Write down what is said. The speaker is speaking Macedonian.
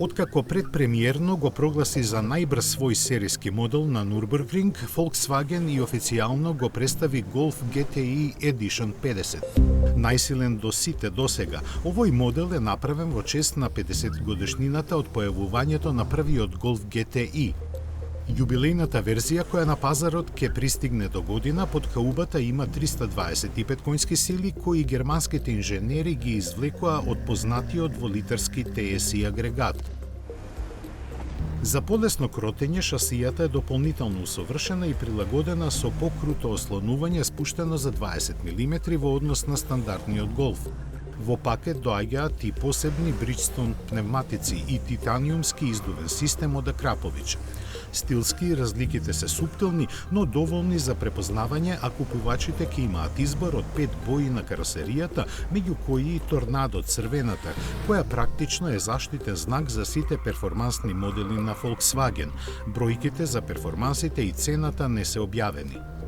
Откако предпремиерно го прогласи за најбрз свој сериски модел на Нурбургринг, Volkswagen и официјално го представи Golf GTI Edition 50. Најсилен до сите досега, овој модел е направен во чест на 50 годишнината од појавувањето на првиот Golf GTI. Јубилејната верзија која на пазарот ќе пристигне до година под каубата има 325 конски сили кои германските инженери ги извлекоа од познатиот дволитарски TSI агрегат. За полесно кротење шасијата е дополнително усовршена и прилагодена со покруто ослонување спуштено за 20 мм во однос на стандардниот Golf. Во пакет доаѓаат и посебни Bridgestone пневматици и титаниумски издувен систем од Акрапович. Стилски разликите се суптилни, но доволни за препознавање, а купувачите ќе имаат избор од 5 бои на каросеријата, меѓу кои и Торнадо црвената, која практично е заштитен знак за сите перформансни модели на Volkswagen. Бројките за перформансите и цената не се објавени.